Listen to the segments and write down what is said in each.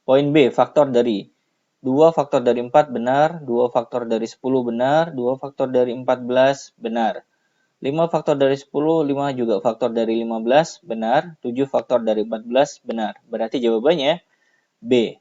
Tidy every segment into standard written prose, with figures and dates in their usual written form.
Poin B, faktor dari 2 faktor dari 4 benar, 2 faktor dari 10 benar, 2 faktor dari 14 benar. 5 faktor dari 10, 5 juga faktor dari 15 benar, 7 faktor dari 14 benar. Berarti jawabannya B.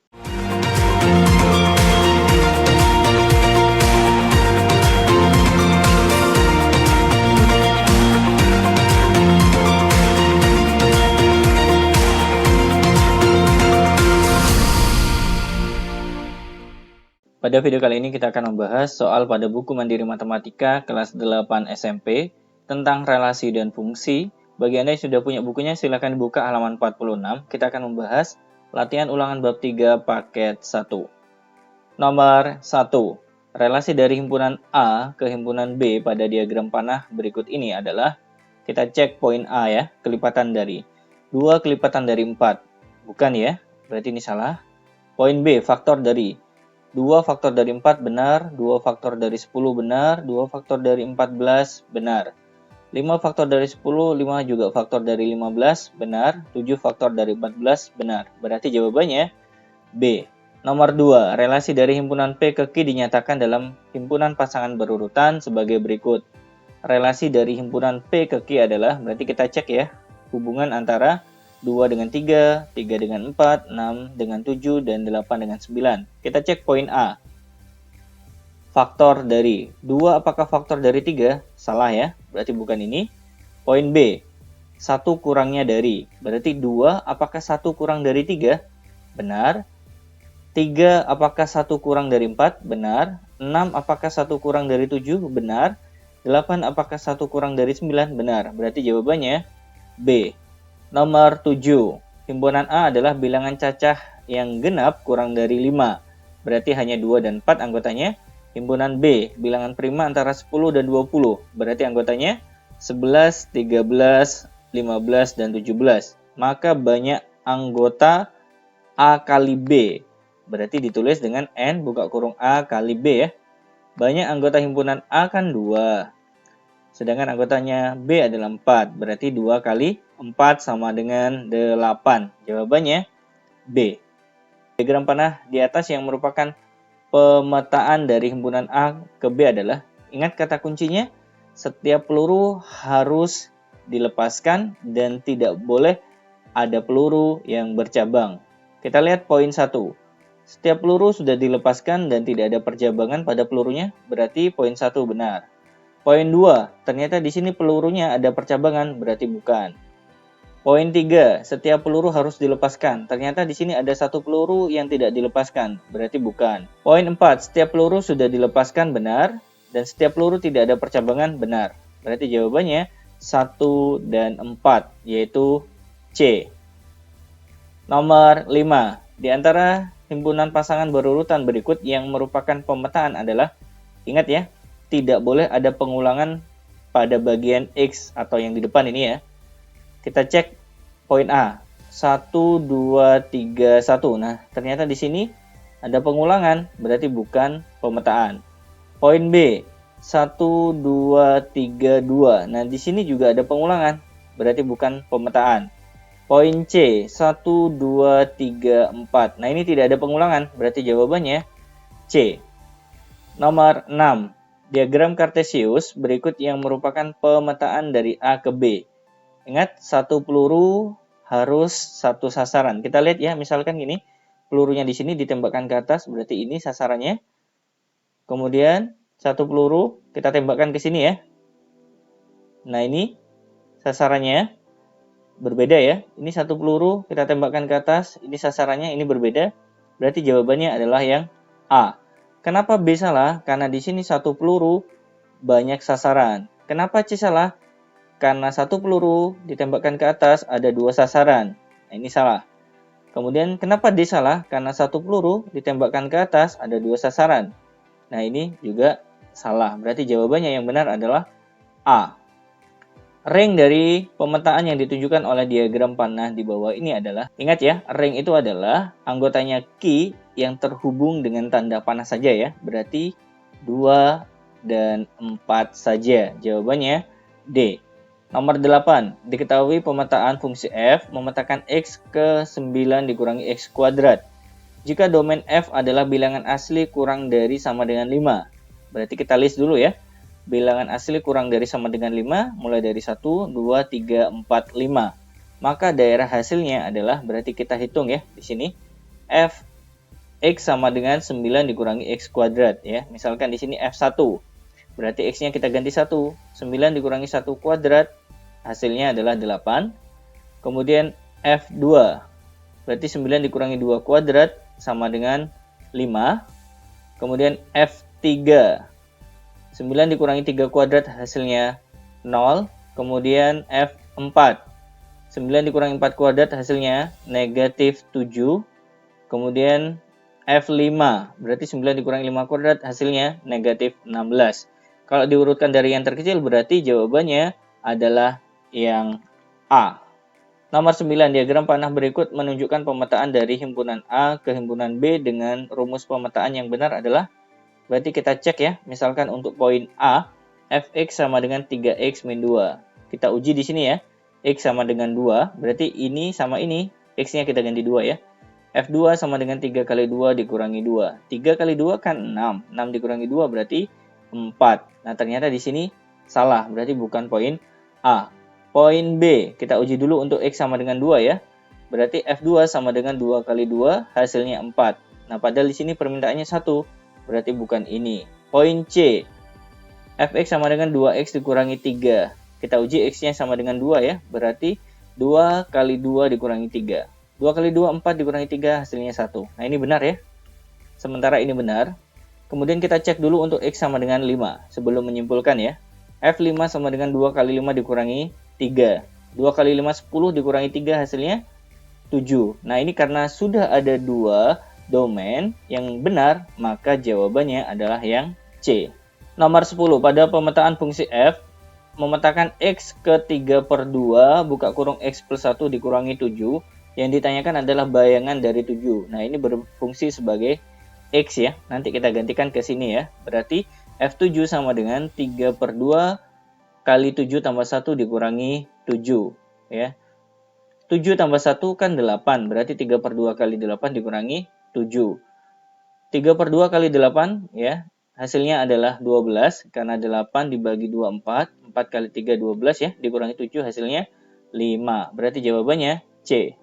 Pada video kali ini kita akan membahas soal pada buku Mandiri Matematika kelas 8 SMP tentang relasi dan fungsi. Bagi Anda yang sudah punya bukunya, silakan dibuka halaman 46. Kita akan membahas latihan ulangan bab 3 paket 1. Nomor 1. Relasi dari himpunan A ke himpunan B pada diagram panah berikut ini adalah, kita cek poin A ya, kelipatan dari 2 kelipatan dari 4. Bukan ya, berarti ini salah. Poin B, faktor dari 2 faktor dari 4 benar, 2 faktor dari 10 benar, 2 faktor dari 14 benar. 5 faktor dari 10, 5 juga faktor dari 15 benar, 7 faktor dari 14 benar. Berarti jawabannya B. Nomor 2, relasi dari himpunan P ke Q dinyatakan dalam himpunan pasangan berurutan sebagai berikut. Relasi dari himpunan P ke Q adalah, berarti kita cek ya, hubungan antara 2 dengan 3, 3 dengan 4, 6 dengan 7, dan 8 dengan 9. Kita cek poin A. Faktor dari 2 apakah faktor dari 3? Salah ya, berarti bukan ini. Poin B. 1 kurangnya dari, berarti 2 apakah 1 kurang dari 3? Benar. 3 apakah 1 kurang dari 4? Benar. 6 apakah 1 kurang dari 7? Benar. 8 apakah 1 kurang dari 9? Benar. Berarti jawabannya B. Nomor 7. Himpunan A adalah bilangan cacah yang genap kurang dari 5. Berarti hanya 2 dan 4 anggotanya. Himpunan B, bilangan prima antara 10 dan 20. Berarti anggotanya 11, 13, 15, dan 17. Maka banyak anggota A kali B. Berarti ditulis dengan N buka kurung A kali B ya. Banyak anggota himpunan A kan 2. Sedangkan anggotanya B adalah 4. Berarti 2 kali 4 sama dengan 8. Jawabannya B. Diagram panah di atas yang merupakan pemetaan dari himpunan A ke B adalah, ingat kata kuncinya, setiap peluru harus dilepaskan dan tidak boleh ada peluru yang bercabang. Kita lihat poin 1. Setiap peluru sudah dilepaskan dan tidak ada percabangan pada pelurunya, berarti poin 1 benar. Poin 2, ternyata di sini pelurunya ada percabangan, berarti bukan. Poin 3, setiap peluru harus dilepaskan. Ternyata di sini ada satu peluru yang tidak dilepaskan, berarti bukan. Poin 4, setiap peluru sudah dilepaskan, benar. Dan setiap peluru tidak ada percabangan, benar. Berarti jawabannya 1 dan 4, yaitu C. Nomor 5, di antara himpunan pasangan berurutan berikut yang merupakan pemetaan adalah, ingat ya, tidak boleh ada pengulangan pada bagian X atau yang di depan ini ya. Kita cek poin A. 1, 2, 3, 1. Nah, ternyata di sini ada pengulangan, berarti bukan pemetaan. Poin B. 1, 2, 3, 2. Nah, di sini juga ada pengulangan, berarti bukan pemetaan. Poin C. 1, 2, 3, 4. Nah, ini tidak ada pengulangan, berarti jawabannya C. Nomor 6. Diagram Kartesius berikut yang merupakan pemetaan dari A ke B. Ingat, satu peluru harus satu sasaran. Kita lihat ya, misalkan gini, pelurunya di sini ditembakkan ke atas, berarti ini sasarannya. Kemudian satu peluru kita tembakkan ke sini ya. Nah, ini sasarannya berbeda ya. Ini satu peluru kita tembakkan ke atas, ini sasarannya, ini berbeda. Berarti jawabannya adalah yang A. Kenapa B salah? Karena di sini satu peluru banyak sasaran. Kenapa C salah? Karena satu peluru ditembakkan ke atas ada 2 sasaran. Nah, ini salah. Kemudian kenapa D salah? Karena satu peluru ditembakkan ke atas ada 2 sasaran. Nah, ini juga salah. Berarti jawabannya yang benar adalah A. Ring dari pemetaan yang ditunjukkan oleh diagram panah di bawah ini adalah, ingat ya, ring itu adalah anggotanya Q yang terhubung dengan tanda panah saja ya. Berarti 2 dan 4 saja. Jawabannya D. Nomor 8. Diketahui pemetaan fungsi f memetakan x ke 9 dikurangi x kuadrat. Jika domain F adalah bilangan asli kurang dari sama dengan 5. Berarti kita list dulu ya. Bilangan asli kurang dari sama dengan 5, mulai dari 1, 2, 3, 4, 5. Maka daerah hasilnya adalah, berarti kita hitung ya di sini. F X sama dengan 9 dikurangi X kuadrat ya. Misalkan di sini F1. Berarti X-nya kita ganti 1. 9 dikurangi 1 kuadrat, hasilnya adalah 8. Kemudian F2. Berarti 9 dikurangi 2 kuadrat sama dengan 5. Kemudian F3. 9 dikurangi 3 kuadrat hasilnya 0. Kemudian F4. 9 dikurangi 4 kuadrat hasilnya negatif 7. Kemudian F5. Berarti 9 dikurangi 5 kuadrat hasilnya negatif 16. Kalau diurutkan dari yang terkecil berarti jawabannya adalah yang A. Nomor 9, diagram panah berikut menunjukkan pemetaan dari himpunan A ke himpunan B dengan rumus pemetaan yang benar adalah, berarti kita cek ya, misalkan untuk poin A, Fx sama dengan 3x min 2. Kita uji di sini ya, x sama dengan 2, berarti ini sama ini, x-nya kita ganti 2 ya. F2 sama dengan 3 kali 2 dikurangi 2. 3 kali 2 kan 6, 6 dikurangi 2 berarti 4. Nah ternyata di sini salah, berarti bukan poin A. Poin B, kita uji dulu untuk X sama dengan 2 ya. Berarti F2 sama dengan 2 kali 2, hasilnya 4. Nah, padahal di sini permintaannya 1, berarti bukan ini. Poin C, Fx sama dengan 2X dikurangi 3. Kita uji X-nya sama dengan 2 ya, berarti 2 kali 2 dikurangi 3. 2 kali 2, 4 dikurangi 3, hasilnya 1. Nah, ini benar ya. Sementara ini benar. Kemudian kita cek dulu untuk X sama dengan 5, sebelum menyimpulkan ya. F5 sama dengan 2 kali 5 dikurangi 3. 2 kali 5, 10 dikurangi 3 hasilnya 7. Nah ini karena sudah ada 2 domain yang benar, maka jawabannya adalah yang C. Nomor 10, pada pemetaan fungsi F, memetakan X ke 3/2, buka kurung X plus 1 dikurangi 7. Yang ditanyakan adalah bayangan dari 7. Nah ini berfungsi sebagai X ya, nanti kita gantikan ke sini ya. Berarti F7 sama dengan 3/2 kali 7 tambah 1 dikurangi 7 ya. 7 tambah 1 kan 8, berarti 3/2 kali 8 dikurangi 7. 3/2 kali 8 ya, hasilnya adalah 12, karena 8 dibagi 2 4, 4 kali 3 12 ya, dikurangi 7 hasilnya 5. Berarti jawabannya C.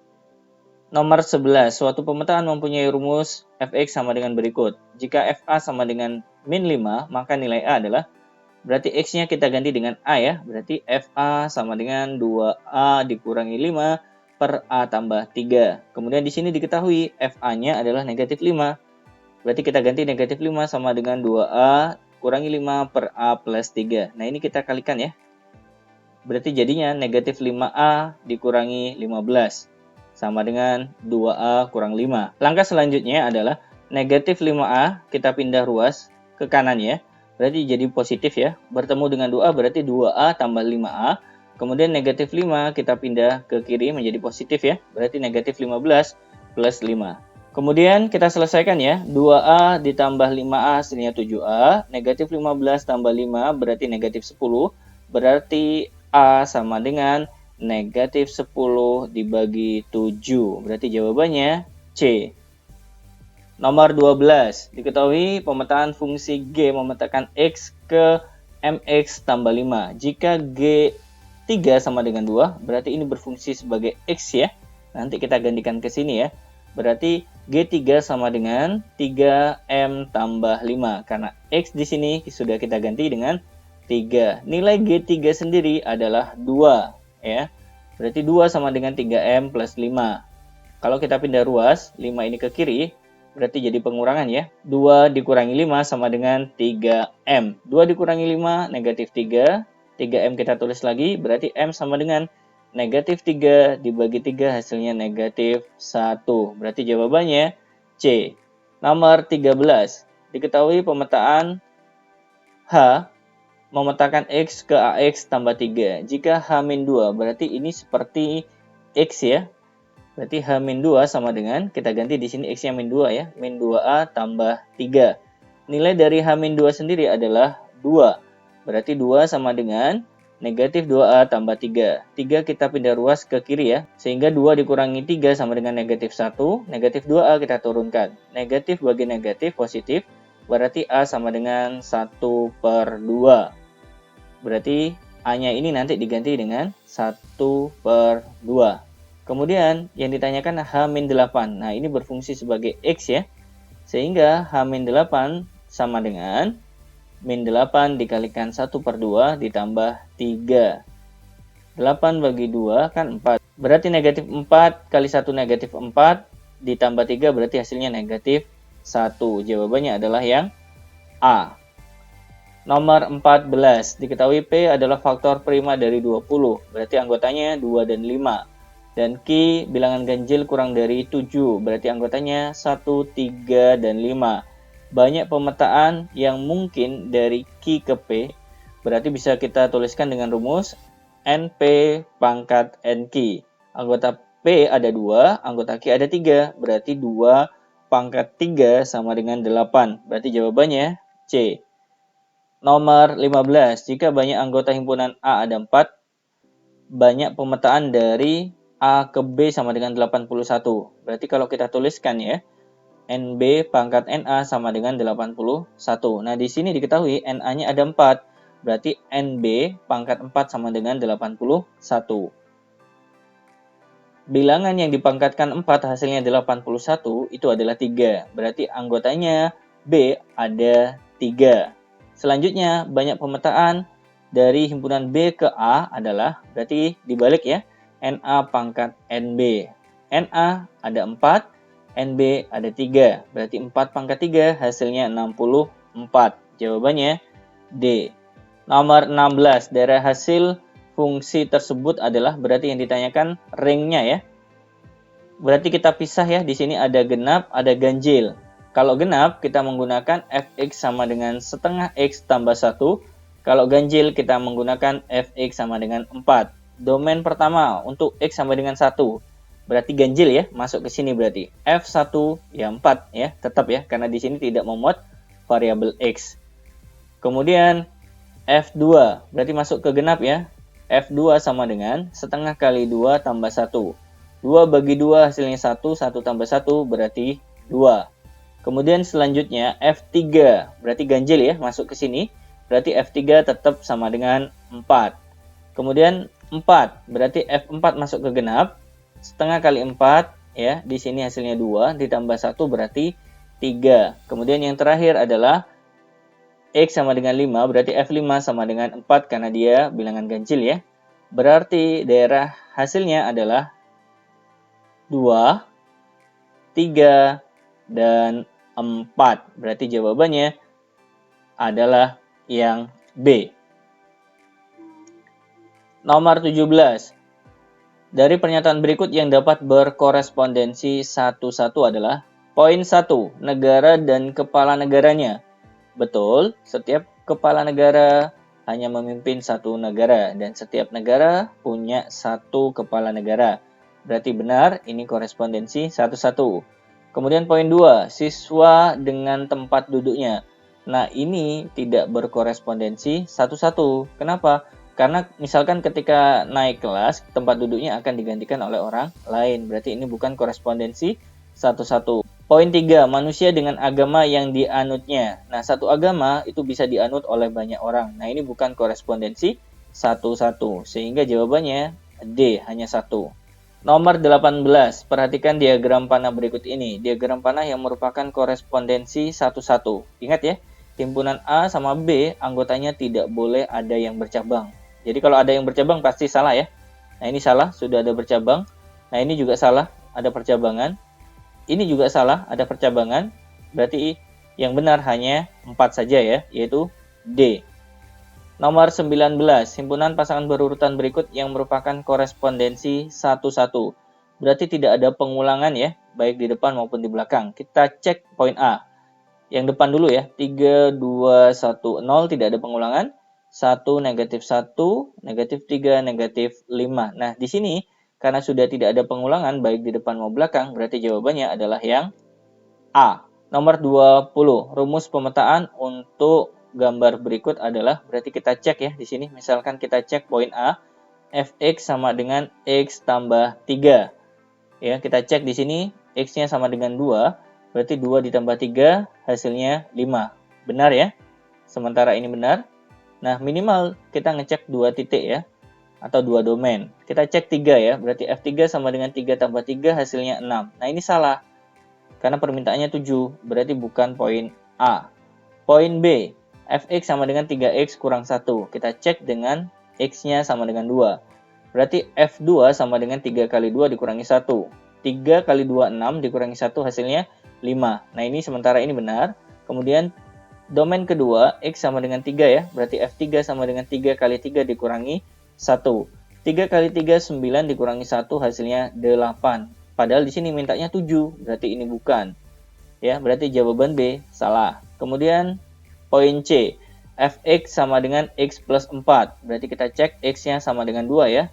Nomor 11, suatu pemetaan mempunyai rumus Fx sama dengan berikut. Jika Fa sama dengan min 5, maka nilai A adalah, berarti X-nya kita ganti dengan A ya. Berarti FA sama dengan 2A dikurangi 5 per A tambah 3. Kemudian di sini diketahui FA-nya adalah negatif 5. Berarti kita ganti negatif 5 sama dengan 2A kurangi 5 per A plus 3. Nah ini kita kalikan ya. Berarti jadinya negatif 5A dikurangi 15. Sama dengan 2A kurang 5. Langkah selanjutnya adalah negatif 5A kita pindah ruas ke kanan ya. Berarti jadi positif ya. Bertemu dengan 2A berarti 2A tambah 5A. Kemudian negatif 5 kita pindah ke kiri menjadi positif ya. Berarti negatif 15 plus 5. Kemudian kita selesaikan ya. 2A ditambah 5A hasilnya 7A. Negatif 15 tambah 5 berarti negatif 10. Berarti A sama dengan negatif 10 dibagi 7. Berarti jawabannya C. Nomor 12, diketahui pemetaan fungsi G memetakan X ke MX tambah 5. Jika G3 sama dengan 2, berarti ini berfungsi sebagai X ya. Nanti kita gantikan ke sini ya. Berarti G3 sama dengan 3M tambah 5. Karena X di sini sudah kita ganti dengan 3. Nilai G3 sendiri adalah 2 ya. Berarti 2 sama dengan 3M plus 5. Kalau kita pindah ruas, 5 ini ke kiri, berarti jadi pengurangan ya. 2 dikurangi 5 sama dengan 3M. 2 dikurangi 5, negatif 3. 3M kita tulis lagi, berarti M sama dengan negatif 3 dibagi 3 hasilnya negatif 1. Berarti jawabannya C. Nomor 13. Diketahui pemetaan H memetakan X ke AX tambah 3. Jika H-2, berarti ini seperti X ya. Berarti H-2 sama dengan, kita ganti di sini X-nya min 2 ya. Min 2A tambah 3. Nilai dari H-2 sendiri adalah 2. Berarti 2 sama dengan negatif 2A tambah 3. 3 kita pindah ruas ke kiri ya, sehingga 2 dikurangi 3 sama dengan negatif 1. Negatif 2A kita turunkan. Negatif bagi negatif positif, berarti A sama dengan 1/2. Berarti A-nya ini nanti diganti dengan 1/2. Kemudian yang ditanyakan H-8. Nah, ini berfungsi sebagai X ya. Sehingga H-8 sama dengan min 8 dikalikan 1/2 ditambah 3. 8 bagi 2 kan 4. Berarti negatif 4 kali 1 negatif 4 ditambah 3 berarti hasilnya negatif 1. Jawabannya adalah yang A. Nomor 14. Diketahui P adalah faktor prima dari 20. Berarti anggotanya 2 dan 5. Dan Q bilangan ganjil kurang dari 7. Berarti anggotanya 1, 3, dan 5. Banyak pemetaan yang mungkin dari Q ke P, berarti bisa kita tuliskan dengan rumus NP pangkat NQ. Anggota P ada 2, anggota Q ada 3, berarti 2 pangkat 3 sama dengan 8. Berarti jawabannya C. Nomor 15. Jika banyak anggota himpunan A ada 4, banyak pemetaan dari A ke B sama dengan 81. Berarti kalau kita tuliskan ya, NB pangkat NA sama dengan 81. Nah, di sini diketahui NA-nya ada 4. Berarti NB pangkat 4 sama dengan 81. Bilangan yang dipangkatkan 4 hasilnya 81 itu adalah 3. Berarti anggotanya B ada 3. Selanjutnya, banyak pemetaan dari himpunan B ke A adalah, berarti dibalik ya, NA pangkat NB. NA ada 4. NB ada 3, berarti 4 pangkat 3 hasilnya 64. Jawabannya D. Nomor 16, dari hasil fungsi tersebut adalah, berarti yang ditanyakan ringnya ya. Berarti kita pisah ya, di sini ada genap, ada ganjil. Kalau genap kita menggunakan fx sama dengan setengah x tambah 1. Kalau ganjil kita menggunakan fx sama dengan 4. Domain pertama untuk x sama dengan 1. Berarti ganjil ya, masuk ke sini berarti. F1 ya 4 ya, tetap ya, karena di sini tidak memuat variabel X. Kemudian F2, berarti masuk ke genap ya. F2 sama dengan setengah kali 2 tambah 1. 2 bagi 2 hasilnya 1, 1 tambah 1 berarti 2. Kemudian selanjutnya F3, berarti ganjil ya, masuk ke sini. Berarti F3 tetap sama dengan 4. Kemudian 4, berarti F4 masuk ke genap. Setengah kali 4 ya, di sini hasilnya 2 ditambah 1 berarti 3. Kemudian yang terakhir adalah X sama dengan 5, berarti F5 sama dengan 4 karena dia bilangan ganjil ya. Berarti daerah hasilnya adalah 2, 3, dan 4. Berarti jawabannya adalah yang B. Nomor 17. Dari pernyataan berikut yang dapat berkorespondensi satu-satu adalah poin 1, negara dan kepala negaranya. Betul, setiap kepala negara hanya memimpin satu negara dan setiap negara punya satu kepala negara. Berarti benar, ini korespondensi satu-satu. Kemudian poin 2, siswa dengan tempat duduknya. Nah, ini tidak berkorespondensi satu-satu. Kenapa? Karena misalkan ketika naik kelas, tempat duduknya akan digantikan oleh orang lain. Berarti ini bukan korespondensi satu-satu. Poin 3, manusia dengan agama yang dianutnya. Nah, satu agama itu bisa dianut oleh banyak orang. Nah, ini bukan korespondensi satu-satu. Sehingga jawabannya D, hanya satu. Nomor 18, perhatikan diagram panah berikut ini. Diagram panah yang merupakan korespondensi satu-satu. Ingat ya, himpunan A sama B, anggotanya tidak boleh ada yang bercabang. Jadi kalau ada yang bercabang pasti salah ya. Nah, ini salah, sudah ada bercabang. Nah, ini juga salah, ada percabangan. Ini juga salah, ada percabangan. Berarti yang benar hanya 4 saja ya, yaitu D. Nomor 19, himpunan pasangan berurutan berikut yang merupakan korespondensi satu-satu. Berarti tidak ada pengulangan ya, baik di depan maupun di belakang. Kita cek poin A. Yang depan dulu ya, 3, 2, 1, 0, tidak ada pengulangan. 1, negatif 1, negatif 3, negatif 5. Nah, di sini karena sudah tidak ada pengulangan baik di depan maupun belakang, berarti jawabannya adalah yang A. Nomor 20, rumus pemetaan untuk gambar berikut adalah berarti kita cek ya di sini. Misalkan kita cek poin A, fx sama dengan x tambah 3. Ya, kita cek di sini x-nya sama dengan 2, berarti 2 ditambah 3 hasilnya 5. Benar ya? Sementara ini benar. Nah, minimal kita ngecek 2 titik ya, atau 2 domain. Kita cek 3 ya, berarti f3 sama dengan 3 tambah 3 hasilnya 6. Nah, ini salah. Karena permintaannya 7, berarti bukan poin A. Poin B, fx sama dengan 3x kurang 1. Kita cek dengan x-nya sama dengan 2. Berarti f2 sama dengan 3 kali 2 dikurangi 1. 3 kali 2, 6 dikurangi 1 hasilnya 5. Nah, ini sementara ini benar. Kemudian domain kedua, x sama dengan 3 ya. Berarti f3 sama dengan 3 kali 3 dikurangi 1. 3 kali 3, 9 dikurangi 1 hasilnya 8. Padahal di sini mintanya 7, berarti ini bukan. Ya, berarti jawaban B salah. Kemudian poin C, fx sama dengan x plus 4. Berarti kita cek x-nya sama dengan 2 ya.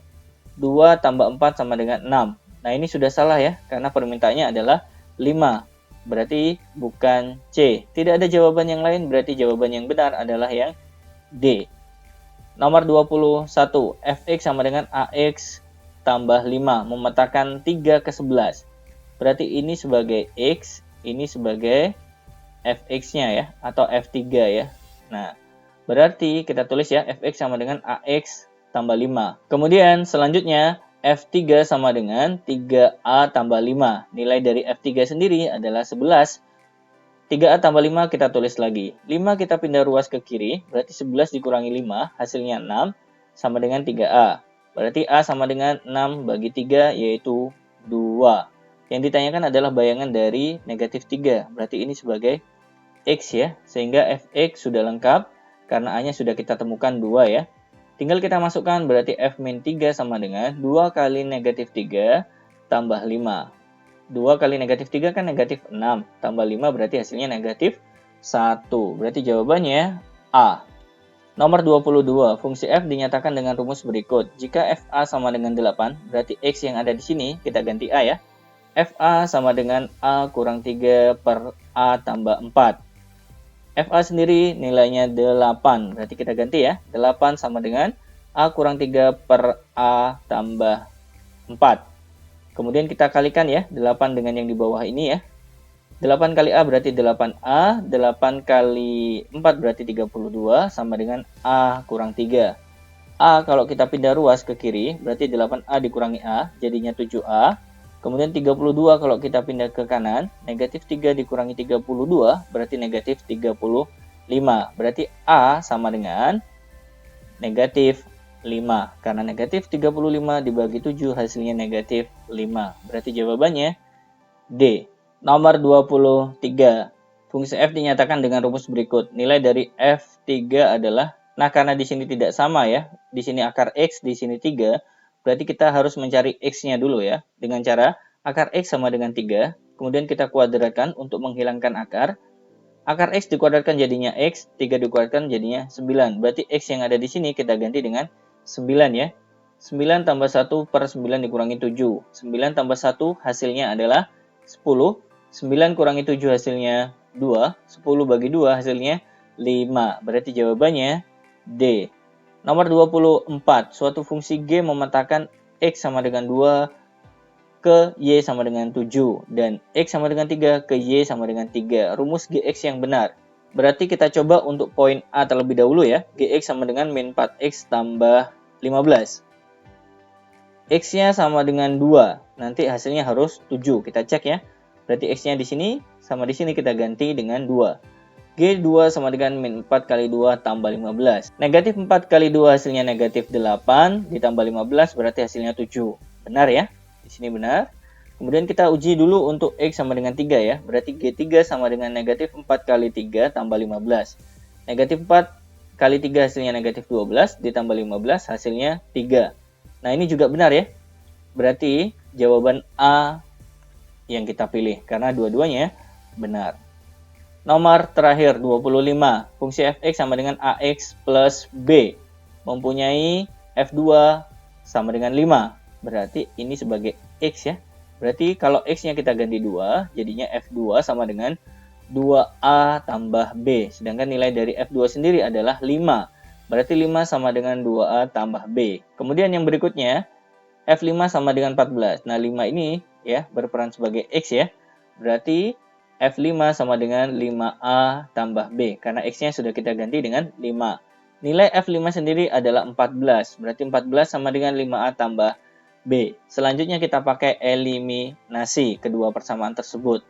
2 tambah 4 sama dengan 6. Nah, ini sudah salah ya, karena permintaannya adalah 5. Berarti bukan C. Tidak ada jawaban yang lain, berarti jawaban yang benar adalah yang D. Nomor 21, fx sama dengan ax tambah 5, memetakan 3 ke 11. Berarti ini sebagai x, ini sebagai fx-nya ya, atau f3 ya. Nah, berarti kita tulis ya, fx sama dengan ax tambah 5. Kemudian selanjutnya, f3 sama dengan 3a tambah 5. Nilai dari f3 sendiri adalah 11. 3a tambah 5 kita tulis lagi. 5 kita pindah ruas ke kiri, berarti 11 dikurangi 5, hasilnya 6, sama dengan 3a. Berarti A sama dengan 6 bagi 3, yaitu 2. Yang ditanyakan adalah bayangan dari negatif 3. Berarti ini sebagai X ya. Sehingga Fx sudah lengkap, karena A-nya sudah kita temukan 2 ya. Tinggal kita masukkan, berarti F-3 sama dengan 2 kali negatif 3 tambah 5. 2 kali negatif 3 kan negatif 6. Tambah 5 berarti hasilnya negatif 1. Berarti jawabannya A. Nomor 22, fungsi f dinyatakan dengan rumus berikut. Jika fa sama dengan 8, berarti x yang ada di sini kita ganti a ya. Fa sama dengan a kurang 3 per a tambah 4. Fa sendiri nilainya 8, berarti kita ganti ya. 8 sama dengan a kurang 3 per a tambah 4. Kemudian kita kalikan ya, 8 dengan yang di bawah ini ya. 8 kali A berarti 8A, 8 kali 4 berarti 32, sama dengan A kurang 3. A kalau kita pindah ruas ke kiri, berarti 8A dikurangi A, jadinya 7A. Kemudian 32 kalau kita pindah ke kanan, negatif 3 dikurangi 32, berarti negatif 35. Berarti A sama dengan negatif 5. Karena negatif 35 dibagi 7 hasilnya negatif 5. Berarti jawabannya D. Nomor 23. Fungsi f dinyatakan dengan rumus berikut. Nilai dari f3 adalah, nah karena di sini tidak sama ya, di sini akar x, di sini 3, berarti kita harus mencari x-nya dulu ya. Dengan cara akar x sama dengan 3, kemudian kita kuadratkan untuk menghilangkan akar. Akar x dikuadratkan jadinya x, 3 dikuadratkan jadinya 9. Berarti x yang ada di sini kita ganti dengan 9 ya. 9 tambah 1 per 9 dikurangi 7. 9 tambah 1 hasilnya adalah 10. 9 kurangi 7 hasilnya 2. 10 bagi 2 hasilnya 5. Berarti jawabannya D. Nomor 24. Suatu fungsi G memetakan X sama dengan 2 ke Y sama dengan 7. Dan X sama dengan 3 ke Y sama dengan 3. Rumus GX yang benar. Berarti kita coba untuk poin A terlebih dahulu ya. GX sama dengan min 4X tambah 15. X-nya sama dengan 2. Nanti hasilnya harus 7. Kita cek ya. Berarti X-nya di sini sama di sini kita ganti dengan 2. G2 sama dengan min 4 kali 2 tambah 15. Negatif 4 kali 2 hasilnya negatif 8. Ditambah 15 berarti hasilnya 7. Benar ya? Di sini benar. Kemudian kita uji dulu untuk X sama dengan 3 ya. Berarti G3 sama dengan negatif 4 kali 3 tambah 15. Negatif 4 kali 3 hasilnya negatif 12. Ditambah 15 hasilnya 3. Nah ini juga benar ya. Berarti jawaban A yang kita pilih, karena dua-duanya benar. Nomor terakhir 25. Fungsi fx sama dengan ax plus b. Mempunyai f2 sama dengan 5. Berarti ini sebagai x ya. Berarti kalau x-nya kita ganti 2, jadinya f2 sama dengan 2A tambah B. Sedangkan nilai dari F2 sendiri adalah 5. Berarti 5 sama dengan 2A tambah B. Kemudian yang berikutnya, F5 sama dengan 14. Nah, 5 ini ya berperan sebagai X ya. Berarti F5 sama dengan 5A tambah B. Karena X-nya sudah kita ganti dengan 5. Nilai F5 sendiri adalah 14. Berarti 14 sama dengan 5A tambah B. Selanjutnya kita pakai eliminasi kedua persamaan tersebut.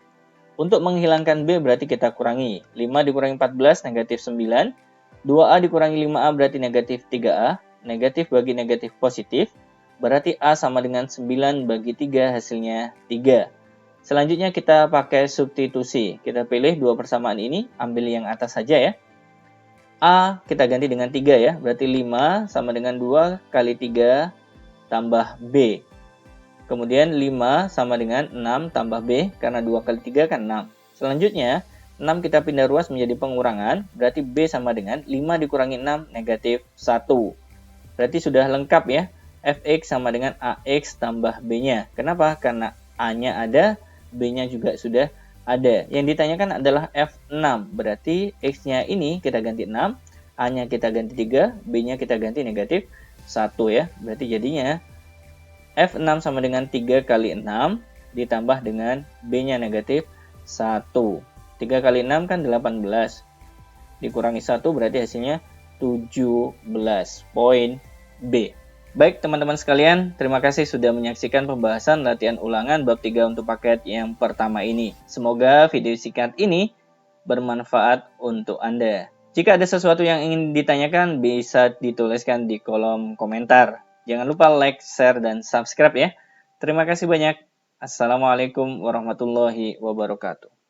Untuk menghilangkan B berarti kita kurangi. 5 dikurangi 14 negatif 9. 2A dikurangi 5A berarti negatif 3A. Negatif bagi negatif positif. Berarti A sama dengan 9 bagi 3 hasilnya 3. Selanjutnya kita pakai substitusi. Kita pilih dua persamaan ini, ambil yang atas saja ya. A kita ganti dengan 3 ya, berarti 5 sama dengan 2 kali 3 tambah B. Kemudian 5 sama dengan 6 tambah B, karena 2 kali 3 kan 6. Selanjutnya, 6 kita pindah ruas menjadi pengurangan, berarti B sama dengan 5 dikurangi 6, negatif 1. Berarti sudah lengkap ya, Fx sama dengan AX tambah B-nya. Kenapa? Karena A-nya ada, B-nya juga sudah ada. Yang ditanyakan adalah F6. Berarti X-nya ini kita ganti 6, A-nya kita ganti 3, B-nya kita ganti negatif 1 ya. Berarti jadinya F6 sama dengan 3 kali 6 ditambah dengan B-nya negatif 1. 3 kali 6 kan 18. Dikurangi 1 berarti hasilnya 17. Poin B. Baik teman-teman sekalian, terima kasih sudah menyaksikan pembahasan latihan ulangan bab 3 untuk paket yang pertama ini. Semoga video singkat ini bermanfaat untuk Anda. Jika ada sesuatu yang ingin ditanyakan, bisa dituliskan di kolom komentar. Jangan lupa like, share, dan subscribe ya. Terima kasih banyak. Assalamualaikum warahmatullahi wabarakatuh.